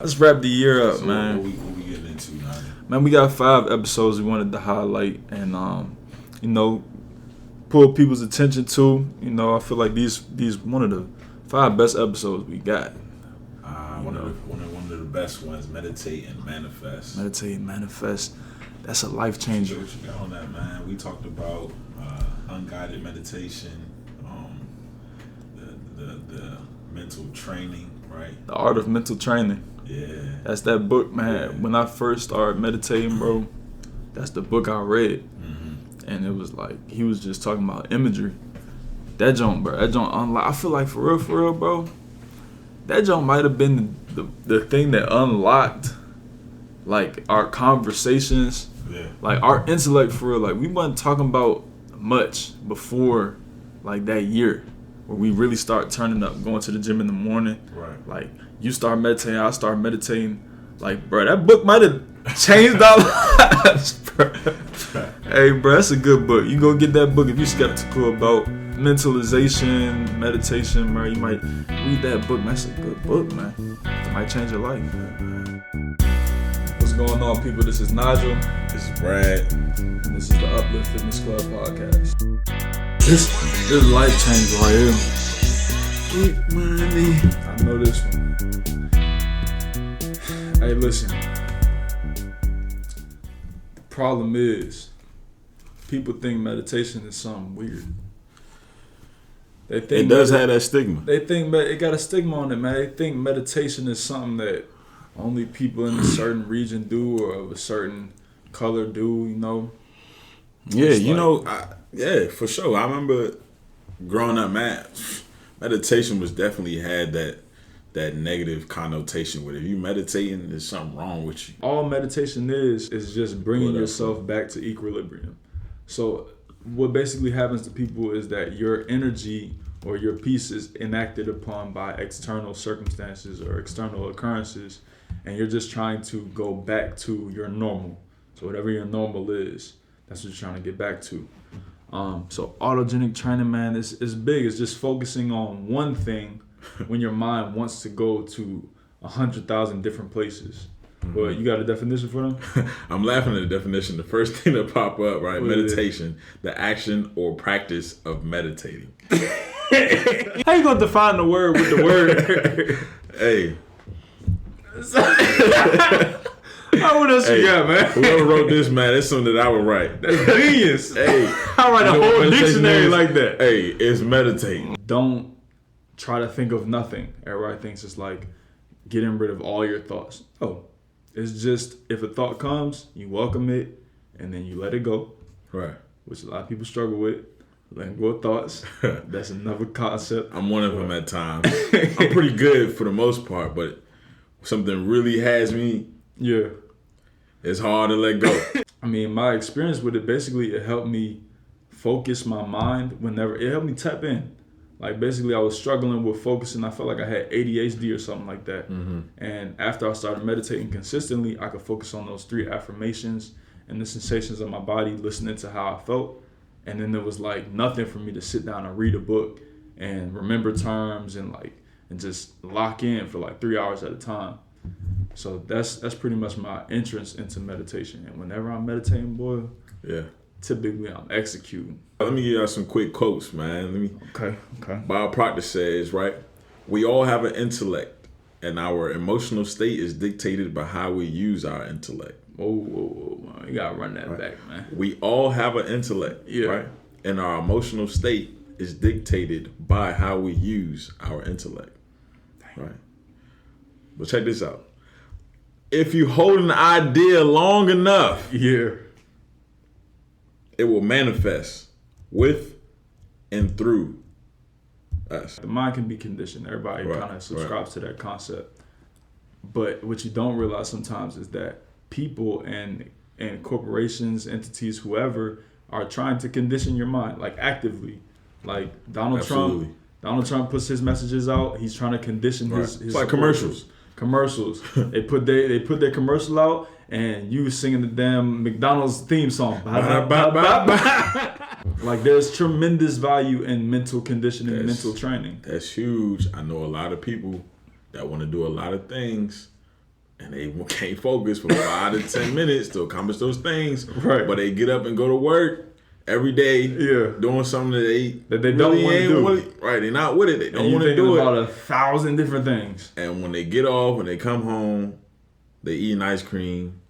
Let's wrap the year up, So man. what we getting into now? Man, we got 5 episodes we wanted to highlight and pull people's attention to. I feel like these one of the 5 best episodes we got. One of the best ones, meditate and manifest. Meditate and manifest. That's a life changer. What you got on that, man? We talked about unguided meditation, the mental training, right? The Art of Mental Training. Yeah. That's that book, man. Yeah. When I first started meditating, bro, that's the book I read. Mm-hmm. And it was like, he was just talking about imagery. That joint, I feel like for real, bro, that joint might have been the thing that unlocked, like, our conversations, like, our intellect for real. Like, we wasn't talking about much before, like, that year where we really start turning up, going to the gym in the morning. Right. Like, you start meditating, I start meditating. Like, bro, that book might have changed our lives, bro. Hey, bro, that's a good book. You go get that book if you're skeptical about mentalization, meditation, bro. You might read that book, man. That's a good book, man. It might change your life. What's going on, people? This is Nigel. This is Brad. And this is the Uplift Fitness Club podcast. This is life changing right here. Get money. I know this one. Hey, listen. The problem is, people think meditation is something weird. They think It does have that stigma. They think it got a stigma on it, man. They think meditation is something that only people in a certain region do or of a certain color do, Yeah, yeah, for sure. I remember growing up, man, meditation was definitely had that negative connotation with it. If you meditating, there's something wrong with you. All meditation is just bringing yourself back to equilibrium. So what basically happens to people is that your energy or your peace is enacted upon by external circumstances or external occurrences, and you're just trying to go back to your normal. So whatever your normal is, that's what you're trying to get back to. So autogenic training, man, is big. It's just focusing on one thing when your mind wants to go to 100,000 different places. Mm-hmm. Well, you got a definition for them? I'm laughing at the definition. The first thing that pop up, right? What meditation, the action or practice of meditating. How you gonna define the word with the word? Hey. What else you got, man? Whoever wrote this, man, that's something that I would write. That's genius. Hey, I write a whole dictionary like that. Hey, it's meditating. Don't try to think of nothing. Everybody thinks it's like getting rid of all your thoughts. Oh, it's just if a thought comes, you welcome it, and then you let it go. Right. Which a lot of people struggle with. Letting go of thoughts. That's another concept. I'm one of them at times. I'm pretty good for the most part, but something really has me. Yeah. It's hard to let go. I mean, my experience with it, basically, it helped me focus my mind it helped me tap in. Like, basically, I was struggling with focusing. I felt like I had ADHD or something like that. Mm-hmm. And after I started meditating consistently, I could focus on those 3 affirmations and the sensations of my body, listening to how I felt. And then there was, like, nothing for me to sit down and read a book and remember terms and just lock in for, like, 3 hours at a time. So that's pretty much my entrance into meditation. And whenever I'm meditating, boy, yeah, typically I'm executing. Let me give y'all some quick quotes, man. Okay. Bob Proctor says, right, we all have an intellect, and our emotional state is dictated by how we use our intellect. Whoa, man. You gotta run that back, man. We all have an intellect, right? And our emotional state is dictated by how we use our intellect, right? But check this out. If you hold an idea long enough, it will manifest with and through us. The mind can be conditioned. Everybody kind of subscribes to that concept. But what you don't realize sometimes is that people and corporations, entities, whoever, are trying to condition your mind, like actively. Like Donald Trump puts his messages out. He's trying to condition his it's like commercials. They put their commercial out, and you singing the damn McDonald's theme song. Like, there's tremendous value in mental conditioning, mental training. That's huge. I know a lot of people that want to do a lot of things, and they can't focus for 5 to 10 minutes to accomplish those things. Right. But they get up and go to work every day, doing something that they don't want to do. Right, they're not with it. They don't want to do it. About 1,000 different things. And when they get off, when they come home, they eating ice cream,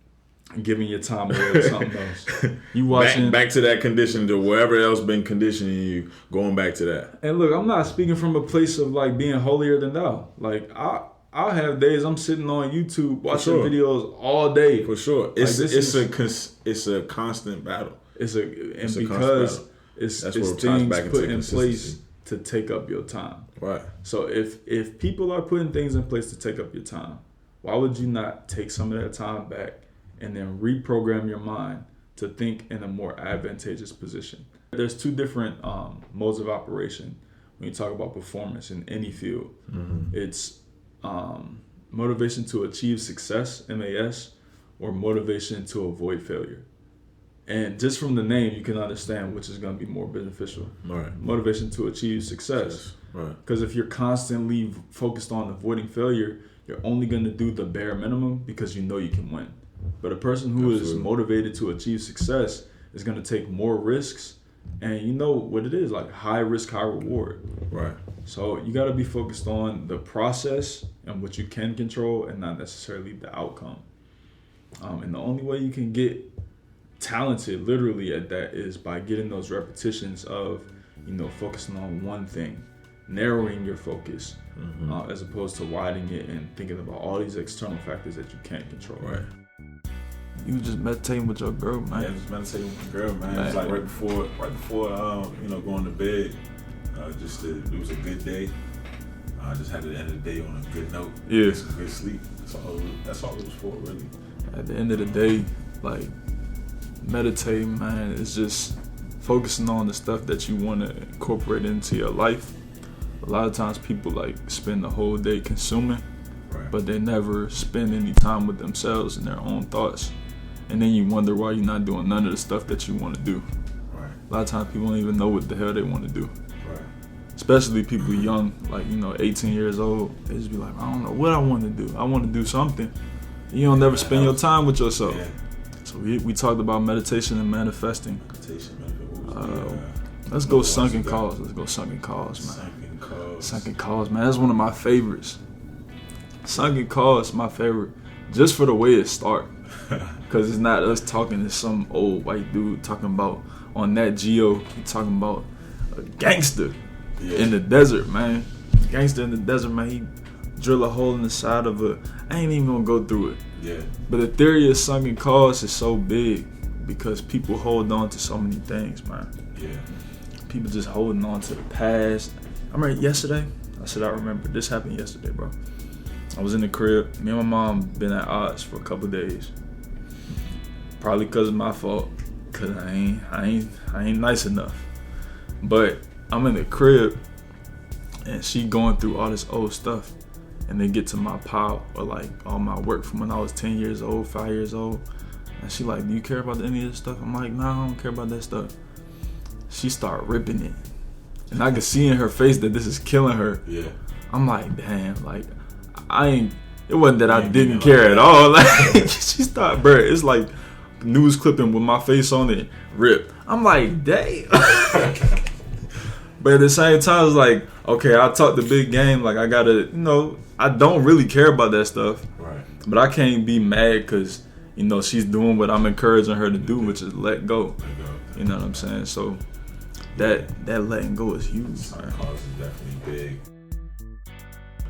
giving your time away to something else. You watching back to that condition, to wherever else been conditioning you, going back to that. And look, I'm not speaking from a place of like being holier than thou. Like I'll have days I'm sitting on YouTube watching videos all day. For sure, it's a constant battle. It's because it's things put in place to take up your time. Right. So if people are putting things in place to take up your time, why would you not take some of that time back and then reprogram your mind to think in a more advantageous position? There's two different modes of operation when you talk about performance in any field. Mm-hmm. It's motivation to achieve success, MAS, or motivation to avoid failure. And just from the name, you can understand which is going to be more beneficial. Right. Motivation to achieve success. Right. Because if you're constantly focused on avoiding failure, you're only going to do the bare minimum because you know you can win. But a person who is motivated to achieve success is going to take more risks. And you know what it is, like high risk, high reward. Right. So you got to be focused on the process and what you can control and not necessarily the outcome. And the only way you can get talented literally at that is by getting those repetitions of, focusing on one thing, narrowing your focus, as opposed to widening it and thinking about all these external factors that you can't control. Right. You was just meditating with your girl, man. Yeah, just meditating with my girl, man. It was like right before going to bed. It was a good day. I just had to end the day on a good note. Yeah. Some good sleep. That's all it was for, really. At the end of the day, like, meditating, man, is just focusing on the stuff that you want to incorporate into your life. A lot of times people like spend the whole day consuming, but they never spend any time with themselves and their own thoughts. And then you wonder why you're not doing none of the stuff that you want to do. Right. A lot of times people don't even know what the hell they want to do. Right. Especially people young, like, 18 years old. They just be like, I don't know what I want to do. I want to do something. You don't never spend your time with yourself. Yeah. So we talked about meditation and manifesting. Let's go Sunken Cause. Let's go Sunken Cause, man. Sunken Cause, man. That's one of my favorites. Sunken Cause, my favorite, just for the way it starts. Because it's not us talking to some old white dude talking about on that Geo. He talking about a gangster in the desert, man. Gangster in the desert, man. He drill a hole in the side of I ain't even gonna go through it. Yeah. But the theory of sunken cost is so big because people hold on to so many things, man. Yeah. People just holding on to the past. I remember yesterday. I remember. This happened yesterday, bro. I was in the crib. Me and my mom been at odds for a couple of days. Probably because of my fault. Cause I ain't nice enough. But I'm in the crib and she going through all this old stuff. And they get to my pile or like all my work from when I was 10 years old, 5 years old. And she like, do you care about any of this stuff? I'm like, nah, I don't care about that stuff. She start ripping it. And I could see in her face that this is killing her. Yeah. I'm like, damn, like, it wasn't that I didn't care at all. Like, she started, bro, it's like news clipping with my face on it, rip. I'm like, damn. But at the same time, it's like, okay, I talk the big game. Like, I gotta, I don't really care about that stuff. Right. But I can't be mad because, she's doing what I'm encouraging her to do, which is let go. You know what I'm saying? So that letting go is huge. Sunken cause is definitely big.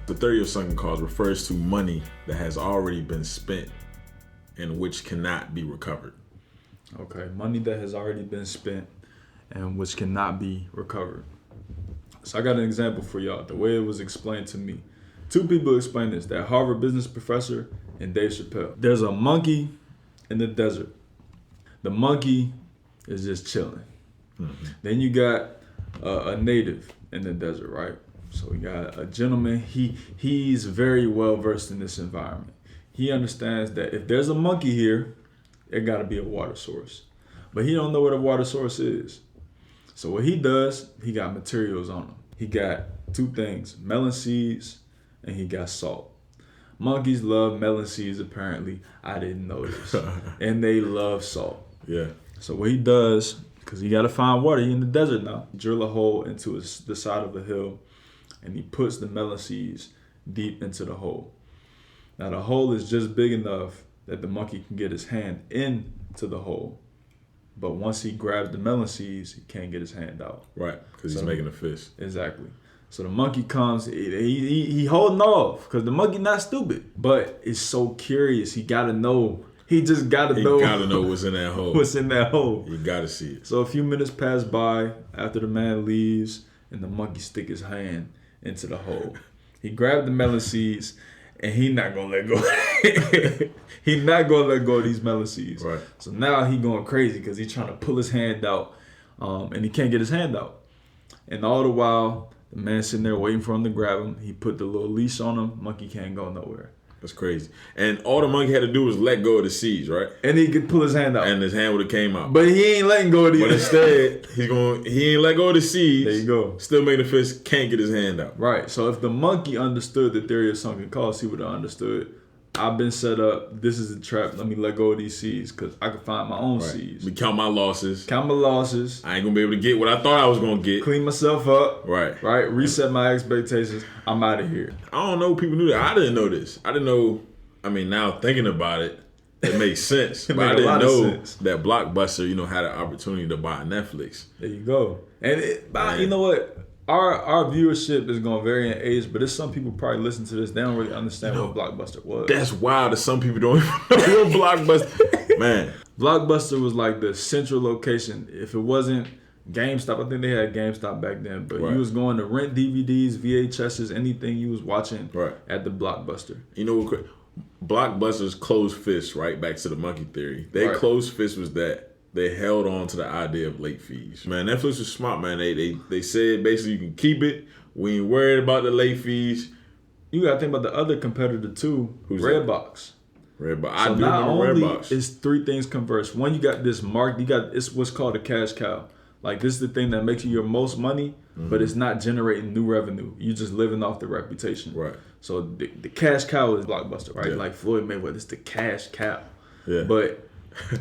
The theory of sunken cause refers to money that has already been spent and which cannot be recovered. Okay, money that has already been spent and which cannot be recovered. So I got an example for y'all, the way it was explained to me. Two people explained this, that Harvard business professor and Dave Chappelle. There's a monkey in the desert. The monkey is just chilling. Mm-hmm. Then you got a native in the desert, right? So we got a gentleman, he's very well versed in this environment. He understands that if there's a monkey here, it gotta be a water source. But he don't know what a water source is. So what he does, he got materials on him. He got two things, melon seeds and he got salt. Monkeys love melon seeds, apparently. I didn't know this. And they love salt. Yeah. So what he does, because he got to find water, he in the desert now, drill a hole into the side of a hill, and he puts the melon seeds deep into the hole. Now the hole is just big enough that the monkey can get his hand into the hole. But once he grabs the melon seeds, he can't get his hand out. Right, because he's making a fist. Exactly. So the monkey comes, he holding off, because the monkey not stupid. But it's so curious, he got to know. He just got to know. He got to know what's in that hole. What's in that hole. You got to see it. So a few minutes pass by after the man leaves, and the monkey stick his hand into the hole. He grabbed the melon seeds, and he not going to let go. He not going to let go of these melon seeds. Right. So now he going crazy because he's trying to pull his hand out, and he can't get his hand out. And all the while, the man sitting there waiting for him to grab him. He put the little leash on him. Monkey can't go nowhere. That's crazy. And all the monkey had to do was let go of the seeds, right? And he could pull his hand out. And his hand would have came out. But he ain't letting go of these. But instead, he ain't let go of the seeds. There you go. Still making the fist, can't get his hand out. Right. So if the monkey understood the theory of sunken cost, he would have understood, I've been set up. This is a trap. Let me let go of these seeds because I can find my own seeds. We count my losses. Count my losses. I ain't going to be able to get what I thought I was going to get. Clean myself up. Right. Right. Reset my expectations. I'm out of here. I don't know. People knew that. I didn't know this. I didn't know. I mean, now thinking about it, it makes sense. But I didn't know that Blockbuster, had an opportunity to buy Netflix. There you go. And you know what? Our viewership is going to vary in age, but there's some people probably listen to this. They don't really understand what Blockbuster was. That's wild that some people don't even know what Blockbuster. Man. Blockbuster was like the central location. If it wasn't GameStop, I think they had GameStop back then, but you was going to rent DVDs, VHSs, anything you was watching at the Blockbuster. You know what? Blockbuster's closed fist, right? Back to the monkey theory. Their closed fist was that they held on to the idea of late fees. Man, Netflix was smart, man. They said basically you can keep it. We ain't worried about the late fees. You got to think about the other competitor too, Redbox. Redbox. So not only is three things converse. One, you got this mark. It's what's called a cash cow. Like this is the thing that makes you your most money, but it's not generating new revenue. You're just living off the reputation. Right. So the cash cow is Blockbuster, right? Yeah. Like Floyd Mayweather, it's the cash cow. Yeah. But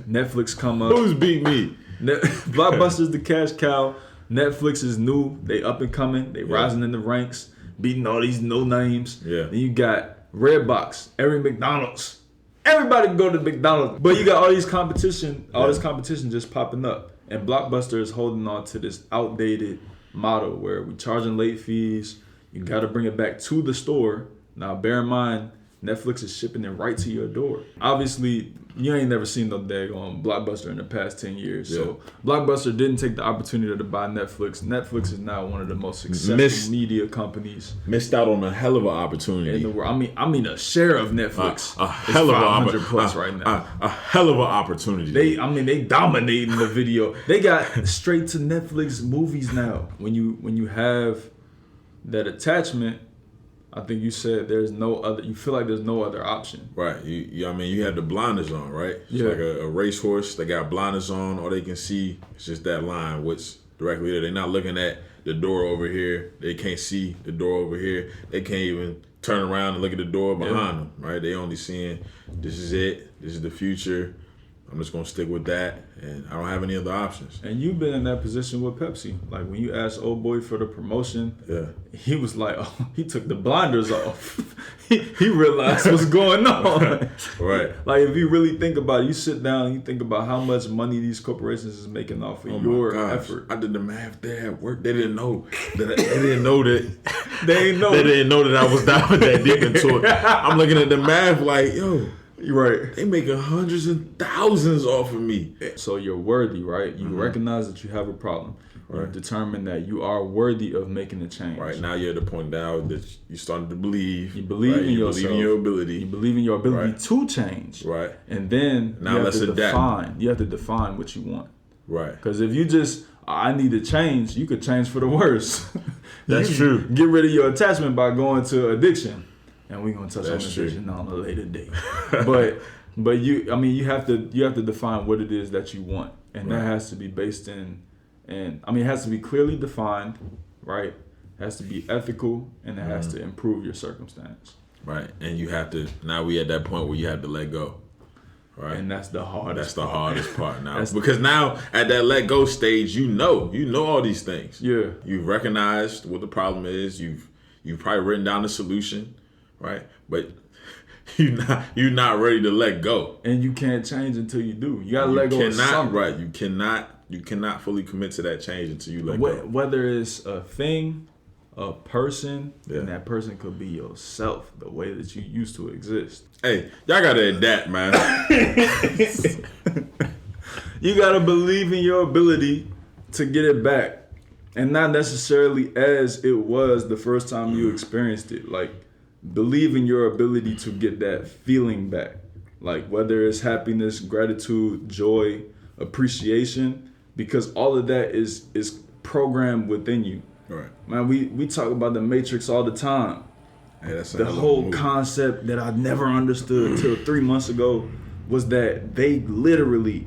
Netflix come up. Who's beat me? Blockbuster's the cash cow. Netflix is new. They up and coming. They rising in the ranks, beating all these no names. Yeah. Then you got Redbox, every McDonald's. Everybody can go to McDonald's. But you got all these competition, this competition just popping up. And Blockbuster is holding on to this outdated model where we charging late fees. You got to bring it back to the store. Now, bear in mind, Netflix is shipping it right to your door. Obviously, you ain't never seen no daggone Blockbuster in the past 10 years. Yeah. So Blockbuster didn't take the opportunity to buy Netflix. Netflix is now one of the most successful media companies. Missed out on a hell of an opportunity in the world. I mean, a share of Netflix a hell of 500 plus right now. A hell of an opportunity. They dominating the video. They got straight to Netflix movies now. When you have that attachment, I think you said there's no other. You feel like there's no other option, right? You have the blinders on, right? It's like a racehorse. They got blinders on. All they can see is just that line, which directly there. They're not looking at the door over here. They can't see the door over here. They can't even turn around and look at the door behind them, right? They only seeing this is it. This is the future. I'm just gonna stick with that, and I don't have any other options. And you've been in that position with Pepsi. Like when you asked old boy for the promotion, he was like, oh, he took the blinders off. he realized what's going on. Right. Like if you really think about it, you sit down and you think about how much money these corporations is making off of your effort. I did the math there at work. They didn't know that. They didn't know that. They didn't know that I was diving that deep into it. I'm looking at the math like, yo. Right. They making hundreds and thousands off of me. So you're worthy, right? You recognize that you have a problem. Right. You determine that you are worthy of making a change. Right. Now you're at the point now that you're starting to believe. You believe in yourself. You believe in your ability. You believe in your ability to change. Right. And then now let's adapt. You have to define what you want. Right. Because if you just, I need to change, you could change for the worse. That's true. Get rid of your attachment by going to addiction. And we're gonna touch on addiction on a later date. but you have to define what it is that you want, and that has to be based in, and it has to be clearly defined, right? It has to be ethical, and it has to improve your circumstance. Right. And you have to, now we at that point where you have to let go. Right. And that's the hardest That's the part. hardest part now. Because now at that let go stage, you know all these things. Yeah. You've recognized what the problem is. You've probably written down the solution, right? But you're not ready to let go. And you can't change until you do. You gotta let go of something. Right. You cannot fully commit to that change until you let go. Whether it's a thing, a person, Yeah. and that person could be yourself, the way that you used to exist. Hey, y'all gotta adapt, man. You gotta believe in your ability to get it back, and not necessarily as it was the first time you experienced it. Like, believe in your ability to get that feeling back. Like, whether it's happiness, gratitude, joy, appreciation, because all of that is programmed within you. Right. Man, we talk about the Matrix all the time. Hey, that's The whole concept that I never understood until 3 months ago was that they literally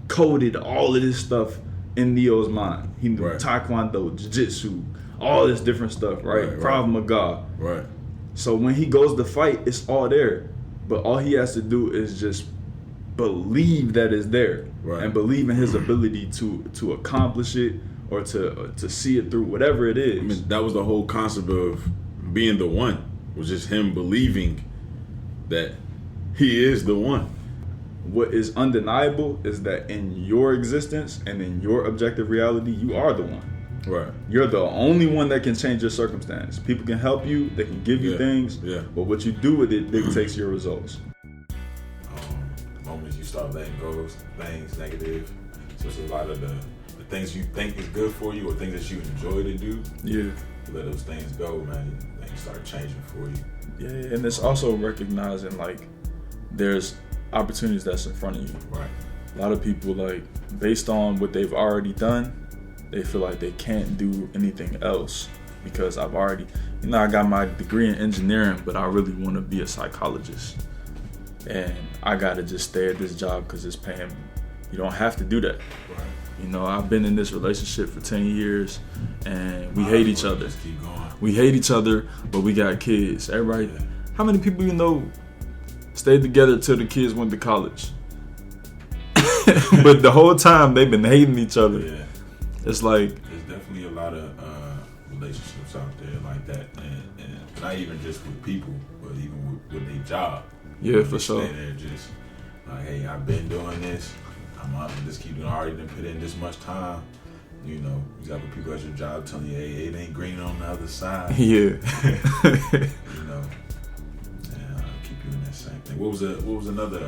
coded all of this stuff in Neo's mind. He knew Taekwondo, Jiu-Jitsu, all this different stuff, right? Krav Maga. Right. So when he goes to fight, it's all there. But all he has to do is just believe that it's there. Right. And believe in his ability to accomplish it or to see it through, whatever it is. I mean, that was the whole concept of being the one, was just him believing that he is the one. What is undeniable is that in your existence and in your objective reality, you are the one. Right. You're the only one that can change your circumstance. People can help you, they can give you things, but what you do with it dictates your results. Moments you start letting go of things negative, so it's a lot of the things you think is good for you or things that you enjoy to do. Yeah. You let those things go, man. Things start changing for you. Yeah, and it's also recognizing like there's opportunities that's in front of you. Right. A lot of people, like, based on what they've already done, they feel like they can't do anything else because I've already, I got my degree in engineering, but I really want to be a psychologist. And I got to just stay at this job because it's paying me. You don't have to do that. Right. I've been in this relationship for 10 years and we hate each other. Just keep going. We hate each other, but we got kids. Everybody, how many people you know stayed together till the kids went to college? But the whole time they've been hating each other. Yeah. It's like, there's definitely a lot of relationships out there like that, and not even just with people, but even with their job. Yeah, for sure. They're just like, hey, I've been doing this. I'm out and just keep doing. I already done put in this much time. You got people at your job telling you, hey, it ain't green on the other side. Yeah. And keep you in that same thing. What was another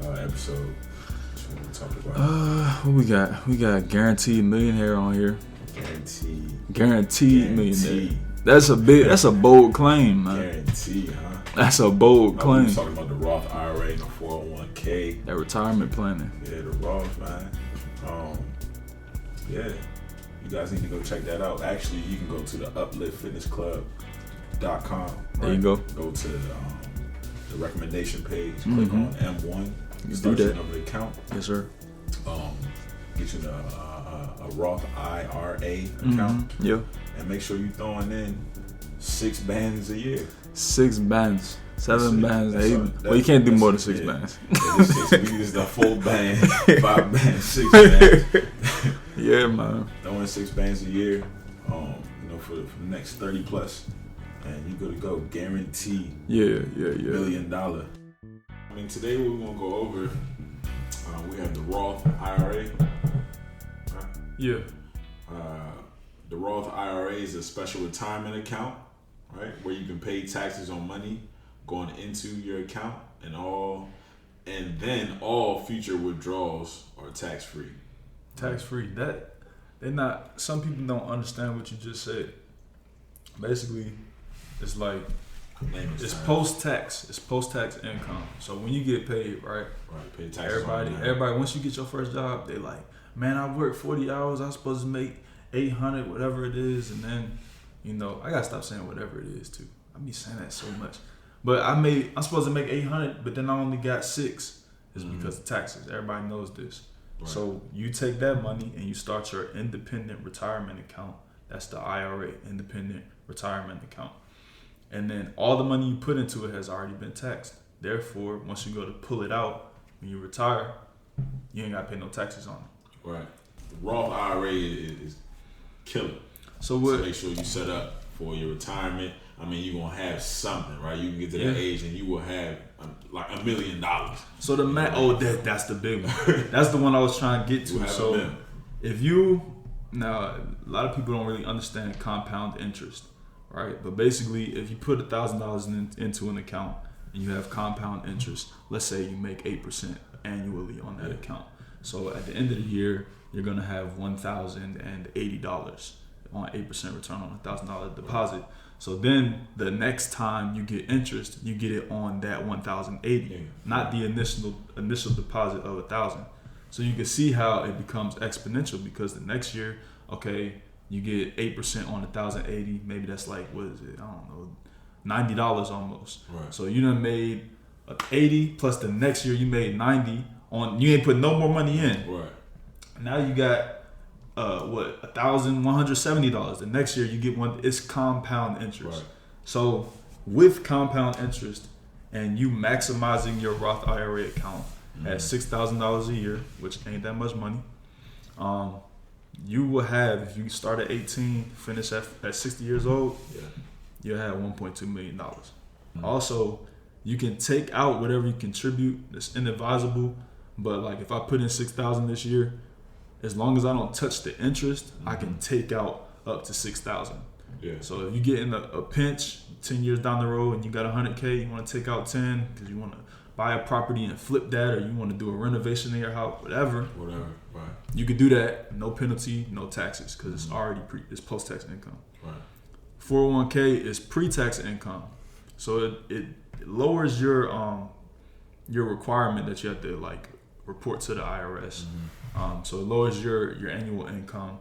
episode? Talk about? What we got? We got Guaranteed Millionaire on here. Guaranteed Millionaire. That's a bold claim, man. Guaranteed, huh? That's a bold claim. We talking about the Roth IRA and the 401k. That retirement planning. Yeah, the Roth, man. Yeah, you guys need to go check that out. Actually, you can go to the upliftfitnessclub.com. Right? There you go. Go to the recommendation page. Click on M1. You start do that. setting up an account. Yes, sir. Get you a Roth IRA account. Yeah. And make sure you're throwing in 6 bands a year. 6 bands. 7 bands, 8. Well, you can't do more than 6 bands. We use the full band, 5 bands, 6 bands. Yeah, man. Throwing 6 bands a year, for the next 30 plus, and you go guaranteed. Yeah. $1 million. I mean, today we're gonna go over. We have the Roth IRA. Right? Yeah. The Roth IRA is a special retirement account, right, where you can pay taxes on money going into your account, and then all future withdrawals are tax free. Tax free. That they're not. Some people don't understand what you just said. Basically, it's like it's post tax. It's post tax income. So when you get paid, right? Right. Pay taxes. Everybody. Once you get your first job, they like, man, I worked 40 hours. I'm supposed to make 800, whatever it is, and then, I gotta stop saying whatever it is too. I be saying that so much. But I'm supposed to make 800, but then I only got 6. It's because of taxes. Everybody knows this. Right. So you take that money and you start your independent retirement account. That's the IRA, independent retirement account. and then all the money you put into it has already been taxed. Therefore, once you go to pull it out when you retire, you ain't got to pay no taxes on it. Right. The Roth IRA is killer. So make sure you set up for your retirement. I mean, you're gonna have something, right? You can get to that age and you will have like $1 million. So that's the big one. That's the one I was trying to get to. So if you now, a lot of people don't really understand compound interest, right? But basically, if you put $1,000 into an account and you have compound interest, let's say you make 8% annually on that account. So at the end of the year, you're gonna have $1,080 on 8% return on a $1,000 deposit. Right. So then the next time you get interest, you get it on that 1,080, not the initial deposit of 1,000. So you can see how it becomes exponential, because the next year, okay, you get 8% on 1,080. Maybe that's like, what is it? I don't know, $90 almost. Right. So you done made 80 plus the next year you made 90 on. You ain't put no more money in. Right. Now you got $1,170. The next year you get one. It's compound interest. Right. So with compound interest and you maximizing your Roth IRA account at $6,000 a year, which ain't that much money, you will have, if you start at 18, finish at 60 years old, you'll have $1.2 million. Also, you can take out whatever you contribute that's inadvisable, but like if I put in $6,000 this year, as long as I don't touch the interest, I can take out up to $6,000. Yeah. So if you get in a pinch 10 years down the road and you got $100K, you want to take out 10 because you want to buy a property and flip that, or you want to do a renovation in your house, whatever. Right. You can do that, no penalty, no taxes, because it's already it's post-tax income. Right. 401k is pre-tax income, so it lowers your requirement that you have to like report to the IRS. So it lowers your annual income,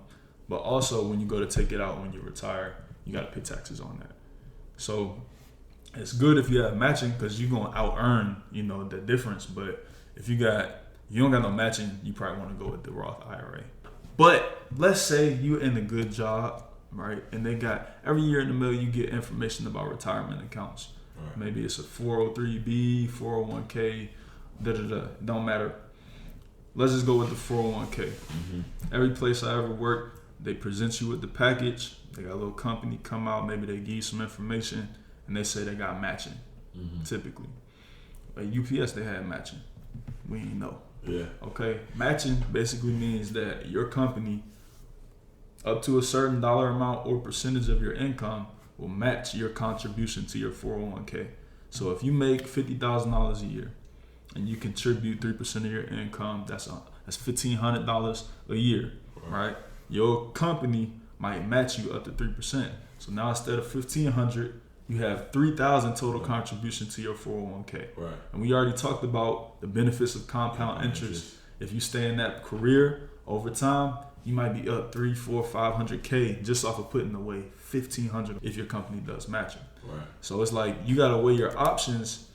but also when you go to take it out when you retire, you got to pay taxes on that. So it's good if you have matching, because you're gonna out earn the difference. But if you don't got no matching, you probably want to go with the Roth IRA. But let's say you're in a good job, right? And they got every year in the mail you get information about retirement accounts. Right. Maybe it's a 403b, 401k, don't matter. Let's just go with the 401k. Every place I ever worked, they present you with the package. They got a little company come out, maybe they give you some information, and they say they got matching, typically. At UPS, they had matching. We ain't know. Yeah. Okay. Matching basically means that your company, up to a certain dollar amount or percentage of your income, will match your contribution to your 401k. So if you make $50,000 a year and you contribute 3% of your income, that's $1,500 a year, right? Your company might match you up to 3%. So now instead of $1,500, you have $3,000 total contribution to your 401k. Right. And we already talked about the benefits of compound interest. If you stay in that career over time, you might be up $300, $400, $500K just off of putting away $1,500 if your company does matching. Right. So it's like you gotta weigh your options.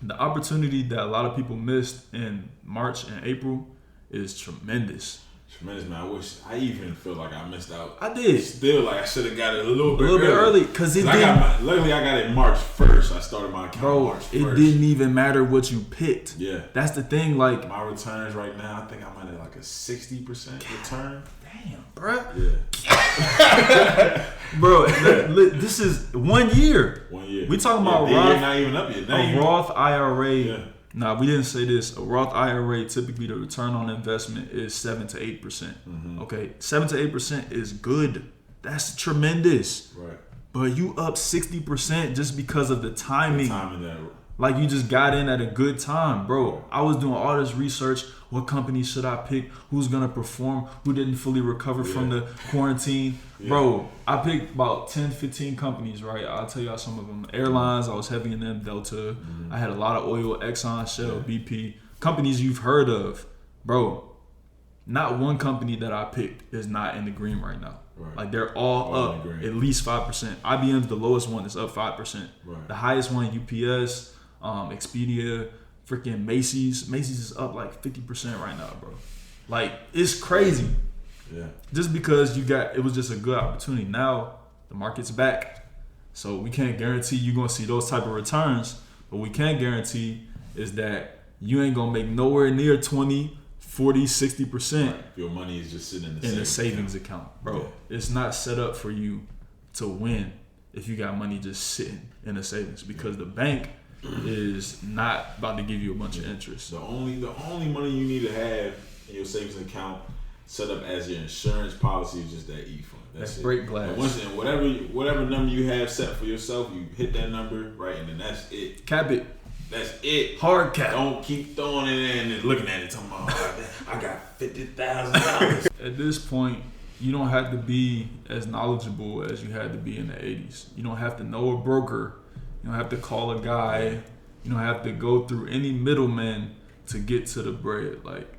The opportunity that a lot of people missed in March and April is tremendous. Tremendous, man. I even feel like I missed out. I did. Still, like I should have got it a little bit early. Because luckily I got it March 1st. I started my account March 1st. It didn't even matter what you picked. Yeah. That's the thing. Like my returns right now, I think I'm at like a 60% return. Damn, bro. Yeah. Bro, this is 1 year. 1 year. We talking about Roth. Not even up yet. A Roth IRA. Yeah. Nah, we didn't say this. A Roth IRA, typically the return on investment is 7 to 8%. Okay, 7 to 8% is good. That's tremendous. Right. But you up 60% just because of the timing. Like you just got in at a good time, bro. I was doing all this research. What company should I pick? Who's gonna perform? Who didn't fully recover from the quarantine? Yeah. Bro, I picked about 10, 15 companies, right? I'll tell y'all some of them. Airlines, I was heavy in them, Delta. I had a lot of oil, Exxon, Shell, BP. Companies you've heard of. Bro, not one company that I picked is not in the green right now. Right. Like they're all up at least 5%. IBM's the lowest one, is up 5%. Right. The highest one, UPS, Expedia, freaking Macy's. Macy's is up like 50% right now, bro. Like it's crazy. Yeah. Just because it was just a good opportunity. Now the market's back. So we can't guarantee you're going to see those type of returns. But we can guarantee is that you ain't going to make nowhere near 20, 40, 60%. Right. Your money is just sitting in the savings account. Bro. Yeah. It's not set up for you to win if you got money just sitting in the savings, because the bank is not about to give you a bunch of interest. The only money you need to have in your savings account set up as your insurance policy is just that E-fund. That's break glass. And whatever number you have set for yourself, you hit that number, right, and then that's it. Cap it. That's it. Hard cap. Don't keep throwing it in and looking at it talking about, I got $50,000. At this point, you don't have to be as knowledgeable as you had to be in the 80s. You don't have to know a broker. You don't have to call a guy. You don't have to go through any middleman to get to the bread. Like,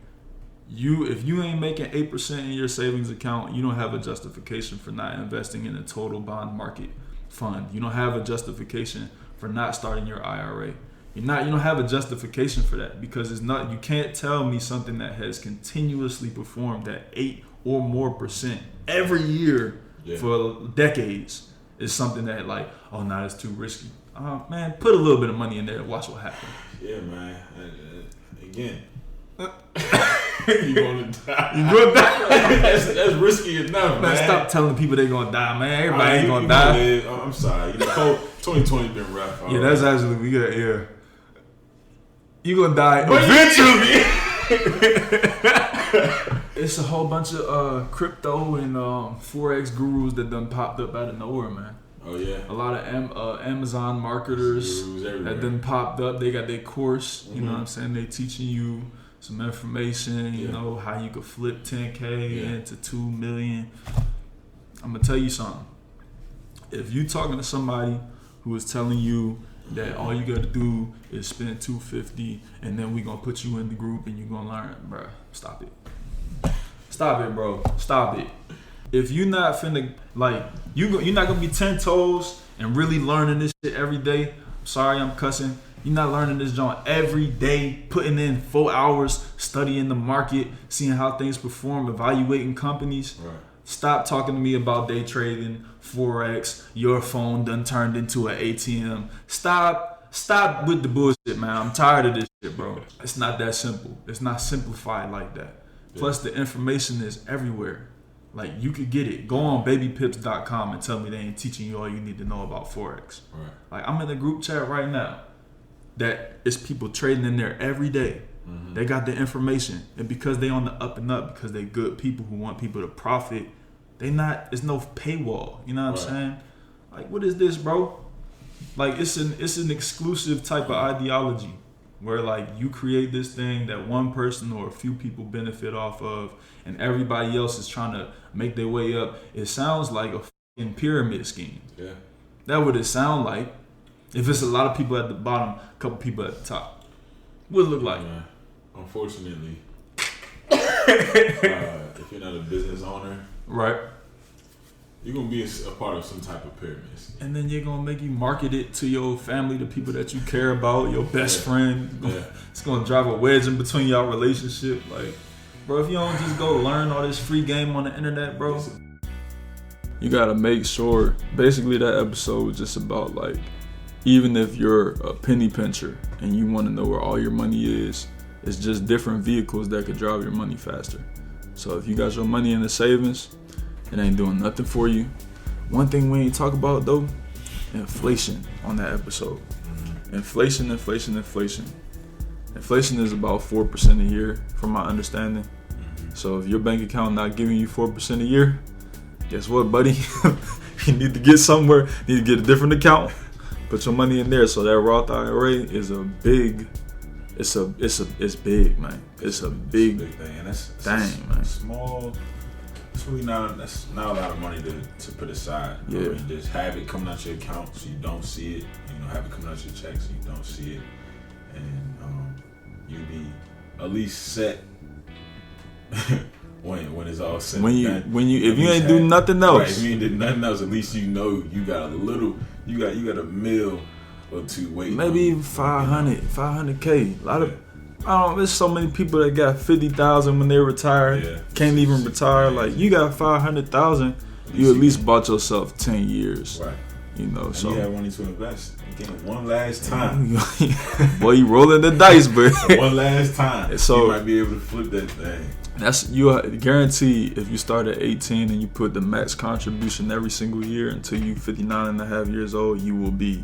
if you ain't making 8% in your savings account, you don't have a justification for not investing in a total bond market fund. You don't have a justification for not starting your IRA. You don't have a justification for that, because it's not. You can't tell me something that has continuously performed at 8 or more % every year for decades is something that, like, oh, nah, it's too risky. Man, put a little bit of money in there and watch what happens. Yeah, man. Again, you're gonna die. You're gonna die. That's risky enough, man. Stop telling people they're gonna die, man. Everybody ain't gonna die. I'm sorry. 2020 been rough. Yeah, that's actually, we got you're gonna die eventually. It's a whole bunch of crypto and forex gurus that done popped up out of nowhere, man. Oh yeah. A lot of Amazon marketers that done popped up. They got their course. You know what I'm saying? They teaching you some information. You know how you could flip 10K into 2 million. I'm gonna tell you something. If you talking to somebody who is telling you that all you gotta do is spend $250 and then we gonna put you in the group and you gonna learn, bro, stop it. Stop it, bro. Stop it. If you not finna, like, you're not gonna be 10 toes and really learning this shit every day. Sorry, I'm cussing. You're not learning this joint every day, putting in 4 hours, studying the market, seeing how things perform, evaluating companies. Right. Stop talking to me about day trading, forex. Your phone done turned into an ATM. Stop with the bullshit, man. I'm tired of this shit, bro. It's not that simple. It's not simplified like that. Yeah. Plus, the information is everywhere. Like, you could get it. Go on babypips.com and tell me they ain't teaching you all you need to know about forex. Right. Like, I'm in a group chat right now that is people trading in there every day. Mm-hmm. They got the information, and because they on the up and up, because they good people who want people to profit, it's no paywall. You know what I'm saying? Like, what is this, bro? Like, it's an exclusive type of ideology where, like, you create this thing that one person or a few people benefit off of, and everybody else is trying to make their way up. It sounds like a fucking pyramid scheme. Yeah, that what it sound like. If it's a lot of people at the bottom, a couple people at the top, what it look like? Unfortunately, if you're not a business owner, right, you're gonna be a part of some type of pyramid scheme. And then you're gonna make you market it to your family, the people that you care about, your best friend. It's gonna drive a wedge in between y'all relationship. Like, bro, if you don't just go learn all this free game on the internet, bro, you gotta make sure. Basically, that episode was just about, like, even if you're a penny pincher and you want to know where all your money is, it's just different vehicles that could drive your money faster. So if you got your money in the savings, it ain't doing nothing for you. One thing we ain't talk about, though, inflation on that episode. Inflation. Inflation is about 4% a year, from my understanding. So if your bank account not giving you 4% a year, guess what, buddy? You need to get somewhere. You need to get a different account. Put your money in there. So that Roth IRA is a big. It's big, man. It's a big thing, and that's thing, man. Small. It's really that's not a lot of money to put aside. Yeah. I mean, just have it coming out your account so you don't see it. Have it coming out your check so you don't see it, and you be at least set when it's all set. If you ain't do nothing else, right, if you ain't did nothing else, at least you know you got a meal or two waiting. Maybe even 500K. A lot of there's so many people that got 50,000 when they retire, can't even retire. Like, you got 500,000, you at least bought yourself 10 years. Right. You know, and so you have money to invest. Again, one last time. Boy, you rolling the dice, but one last time. So you might be able to flip that thing. That's you guarantee if you start at 18 and you put the max contribution every single year until you 59 and a half years old, you will be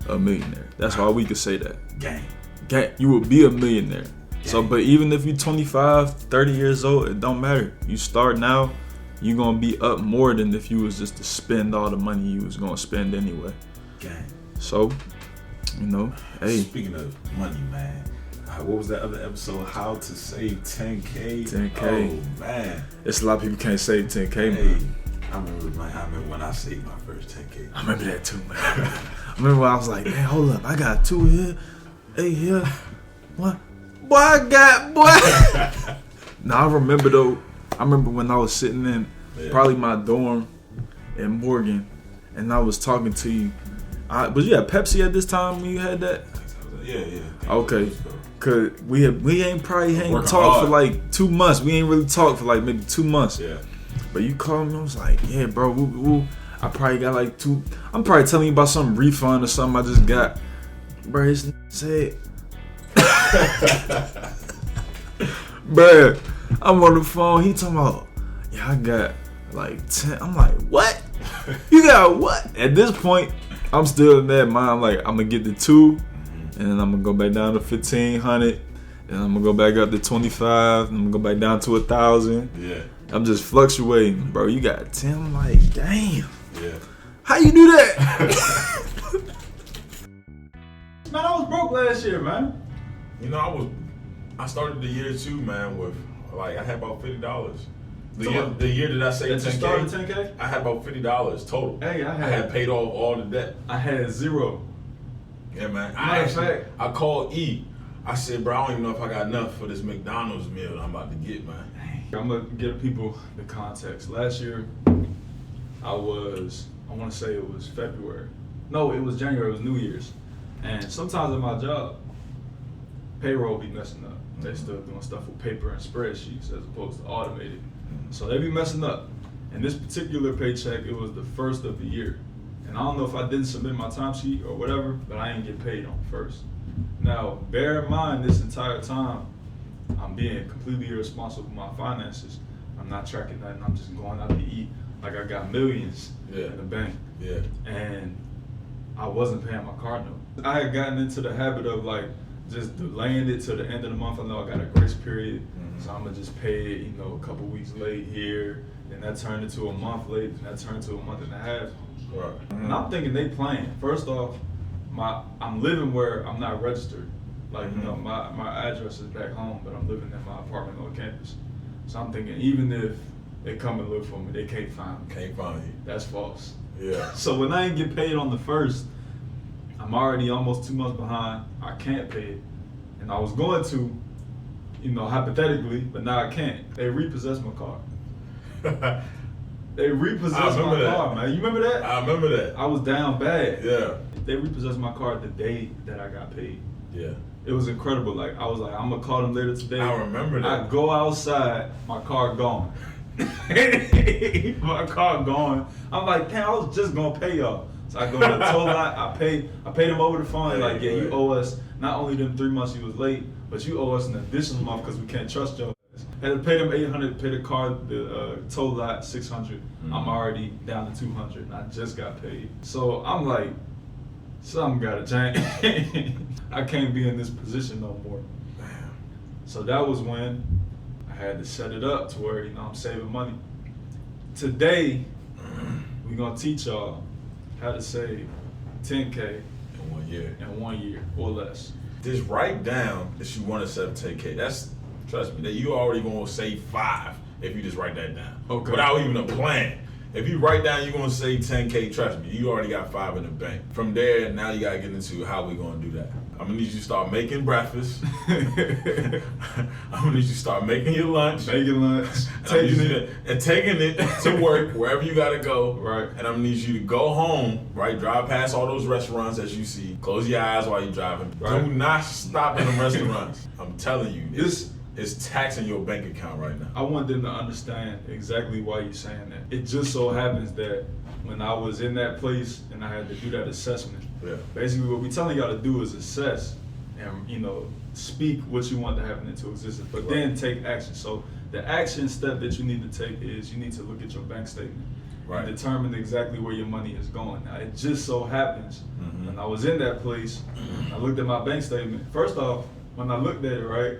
a millionaire. That's why we could say that. Gang. You will be a millionaire. Gang. So, but even if you're 25, 30 years old, it don't matter. You start now, you're going to be up more than if you was just to spend all the money you was going to spend anyway. Gang. So, you know, hey. Speaking of money, man. What was that other episode? How to save 10K? 10K. Oh, man. It's a lot of people can't save 10K, hey, man. I remember when I saved my first 10K. I remember that too, man. I remember when I was like, man, hold up. I got 2 here, 8 here. What? Boy, I got, boy. Now, I remember when I was sitting in probably my dorm in Morgan, and I was talking to you. Was you at Pepsi at this time when you had that? Yeah. Okay. Cause we ain't talked for like 2 months. We ain't really talked for like maybe 2 months. Yeah. But you called me. I was like, yeah, bro. I probably got like 2. I'm probably telling you about some refund or something I just got. Bro, his said, bro, I'm on the phone. He talking about, yeah, I got like 10. I'm like, what? You got what? At this point, I'm still in that mind. I'm like, I'm gonna get the 2. And then I'm gonna go back down to 1,500, and I'm gonna go back up to 25, and I'm gonna go back down to 1,000. Yeah. I'm just fluctuating, bro. You got 10. I'm like, damn. Yeah. How you do that? Man, I was broke last year, man. You know, I started the year too, man, with like I had about $50. The year that I saved 10K, you started 10K? I had about $50 total. Hey, I had paid off all the debt. I had 0. Yeah, man. I called E. I said, bro, I don't even know if I got enough for this McDonald's meal I'm about to get, man. I'm gonna give people the context. Last year, I want to say it was February. No, it was January. It was New Year's. And sometimes at my job, payroll be messing up. They still doing stuff with paper and spreadsheets as opposed to automated. So they be messing up. And this particular paycheck, it was the first of the year. And I don't know if I didn't submit my timesheet or whatever, but I didn't get paid on first. Now, bear in mind, this entire time, I'm being completely irresponsible with my finances. I'm not tracking nothing. I'm just going out to eat like I got millions in the bank. Yeah. And I wasn't paying my car note. I had gotten into the habit of like just delaying it to the end of the month. I know I got a grace period, so I'm gonna just pay it, a couple weeks late here. Then that turned into a month late, and that turned to a month and a half. Right. And I'm thinking they playing. First off, I'm living where I'm not registered. Like, my address is back home, but I'm living in my apartment on campus. So I'm thinking even if they come and look for me, they can't find me. Can't find you. That's false. Yeah. So when I didn't get paid on the first, I'm already almost 2 months behind. I can't pay it. And I was going to, hypothetically, but now I can't. They repossessed my car. They repossessed my car, man. You remember that? I remember that. I was down bad. Yeah. They repossessed my car the day that I got paid. Yeah. It was incredible. Like, I was like, I'm going to call them later today. I remember that. I go outside, my car gone. My car gone. I'm like, damn, I was just going to pay y'all. So I go to the toll lot, I paid them over the phone. Like, yeah, you owe us not only them 3 months you was late, but you owe us an additional month because we can't trust y'all. Had to pay them $800, pay the car, the toll lot $600. I'm already down to $200, and I just got paid. So I'm like, something gotta change. I can't be in this position no more. Damn. So that was when I had to set it up to where I'm saving money. Today, we're gonna teach y'all how to save 10K in 1 year. In 1 year or less. Just write down that you want to save 10K. Trust me, that you already gonna save 5 if you just write that down. Okay. Without even a plan. If you write down you're gonna save 10K, trust me, you already got 5 in the bank. From there, now you gotta get into how we gonna do that. I'm gonna need you to start making breakfast. I'm gonna need you to start making your lunch. Taking it to work, wherever you gotta go. Right. And I'm gonna need you to go home, right? Drive past all those restaurants that you see. Close your eyes while you're driving. Right. Do not stop in the restaurants. I'm telling you, is taxing your bank account right now. I want them to understand exactly why you're saying that. It just so happens that when I was in that place and I had to do that assessment, basically what we're telling y'all to do is assess and, you know, speak what you want to happen into existence, but then take action. So the action step that you need to take is you need to look at your bank statement and determine exactly where your money is going. Now, it just so happens when I was in that place, I looked at my bank statement. First off, when I looked at it, right,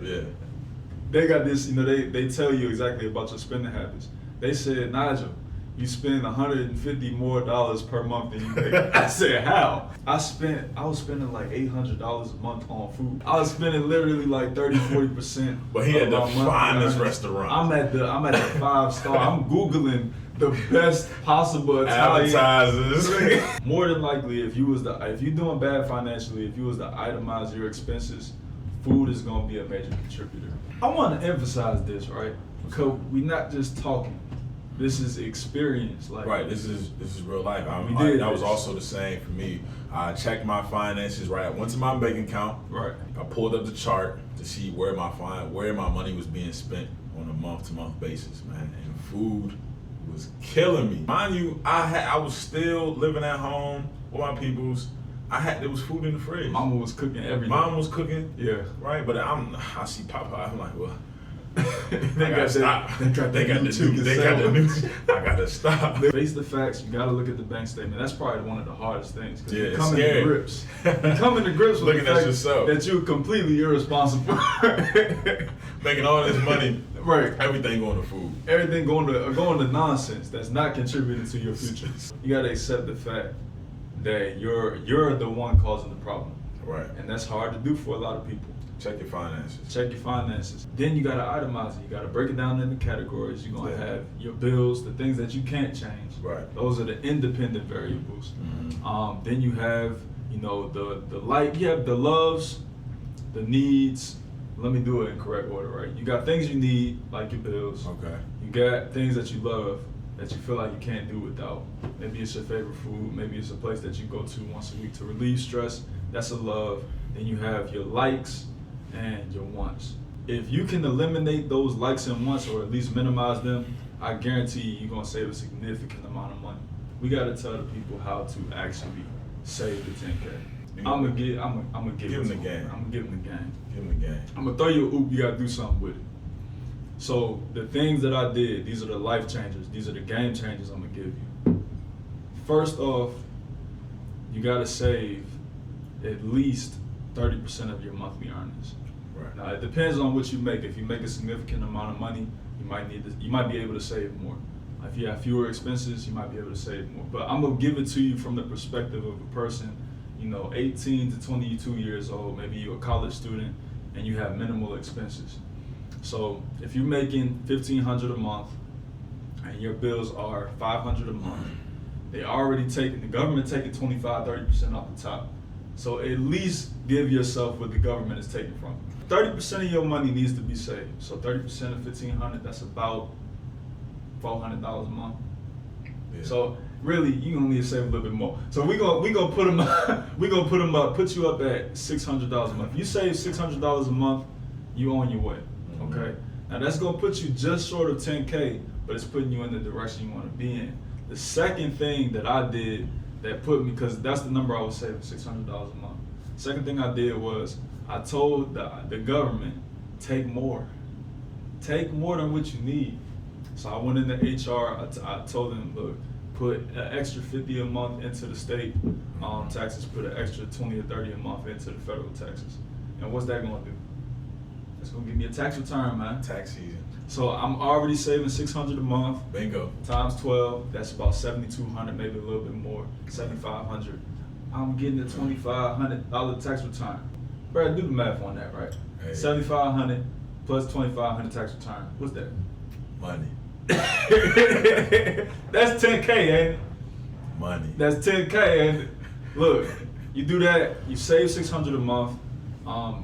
they got this, you know, they tell you exactly about your spending habits. They said, Nigel, you spend $150 more per month than you make. I said, how? I was spending like $800 a month on food. I was spending literally like 30-40%. But he had the finest restaurant. I'm at the 5-star. I'm Googling the best possible Italian advertisers. More than likely, if you're doing bad financially, if you was to itemize your expenses, food is gonna be a major contributor. I want to emphasize this, right? Because we're not just talking. This is experience. Like, this is real life. That was also the same for me. I checked my finances. Right, I went to my bank account. Right, I pulled up the chart to see where my money was being spent on a month-to-month basis, man. And food was killing me. Mind you, I was still living at home with my peoples. There was food in the fridge. Mama was cooking everything. Mom was cooking. Yeah. Right, but I see Popeye. I'm like, well, they got the new. I gotta stop. Face the facts. You gotta look at the bank statement. That's probably one of the hardest things. Yeah, you come into grips. You come into grips with looking the fact at yourself that you're completely irresponsible. Making all this money. Right. Everything going to food. Everything going to nonsense that's not contributing to your future. You gotta accept the fact that you're the one causing the problem. Right. And that's hard to do for a lot of people. Check your finances. Check your finances. Then you gotta itemize it. You gotta break it down into categories. You're gonna have your bills, the things that you can't change. Right. Those are the independent variables. Mm-hmm. Then you have, you know, you have the loves, the needs. Let me do it in correct order, right? You got things you need, like your bills. Okay. You got things that you love that you feel like you can't do without. Maybe it's your favorite food. Maybe it's a place that you go to once a week to relieve stress. That's a love. Then you have your likes and your wants. If you can eliminate those likes and wants, or at least minimize them, I guarantee you're gonna save a significant amount of money. We gotta tell the people how to actually save the 10K. I'm gonna give them the game. I'm gonna give them the game. Give them the game. I'm gonna throw you a oop. You gotta do something with it. So the things that I did, these are the life changers. These are the game changers I'm gonna give you. First off, you gotta save at least 30% of your monthly earnings. Right. Now it depends on what you make. If you make a significant amount of money, you might be able to save more. If you have fewer expenses, you might be able to save more. But I'm gonna give it to you from the perspective of a person, 18 to 22 years old. Maybe you're a college student and you have minimal expenses. So if you're making $1,500 a month and your bills are $500 a month, the government taking 25-30% off the top. So at least give yourself what the government is taking from you. 30% of your money needs to be saved. So 30% of $1,500, that's about $400 a month. Yeah. So really, you gonna need to save a little bit more. So we gonna put them up, put you up at $600 a month. If you save $600 a month, you on your way. Okay. Now that's gonna put you just short of 10K, but it's putting you in the direction you want to be in. The second thing that I did that put me, because that's the number I was saving, $600 a month. Second thing I did was I told the government, take more than what you need. So I went into HR. I told them, look, put an extra $50 a month into the state taxes, put an extra $20 or $30 a month into the federal taxes. And what's that gonna do? It's gonna give me a tax return, man. Tax season. So I'm already saving $600 a month. Bingo. Times 12, that's about $7,200, maybe a little bit more, $7,500. I'm getting a $2,500 tax return. Brad, do the math on that, right? Hey. $7,500 plus $2,500 tax return. What's that? Money. That's 10K, ain't it? Money. That's 10K, ain't it? Look, you do that, you save $600 a month.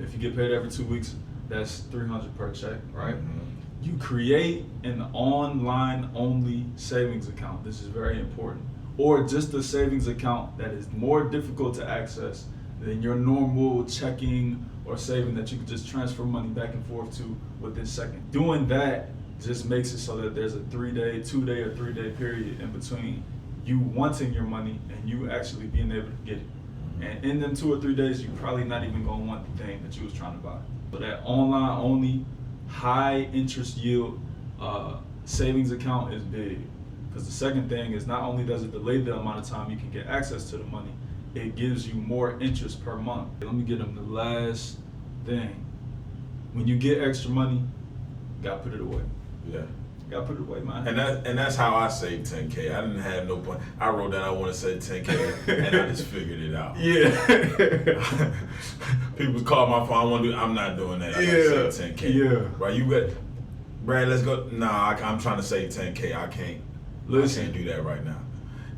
If you get paid every 2 weeks, that's $300 per check, right? Mm-hmm. You create an online-only savings account. This is very important. Or just a savings account that is more difficult to access than your normal checking or saving that you can just transfer money back and forth to within seconds. Doing that just makes it so that there's a 2-day or 3-day period in between you wanting your money and you actually being able to get it. And in them 2 or 3 days, you're probably not even gonna want the thing that you was trying to buy. So that online only, high interest yield savings account is big. Because the second thing is, not only does it delay the amount of time you can get access to the money, it gives you more interest per month. Let me get them the last thing. When you get extra money, you gotta put it away. Yeah. You gotta put it away, man. And that's how I saved 10K. I didn't have no point. I wrote down I want to save 10K, and I just figured it out. Yeah. People call my phone. I want to do. I'm not doing that. I gotta save 10K. Yeah. Right. You got, Brad. Let's go. Nah, I'm trying to save 10K. I can't. Listen. I can't do that right now.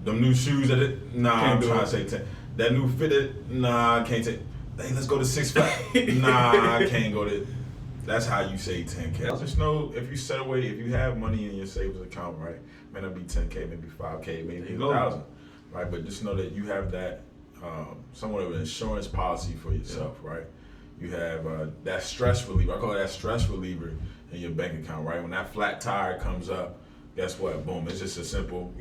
Them new shoes I'm trying to save 10. That new fitted. Nah, I can't take. Hey, let's go to 6 Flags. Nah, I can't go to. That's how you save 10K. Just know if you set away, if you have money in your savings account, right, may not be 10K, maybe 5K, maybe 1,000, right? But just know that you have that somewhat of an insurance policy for yourself, right? You have that stress reliever. I call it that stress reliever in your bank account, right? When that flat tire comes up, guess what? Boom. It's just a simple,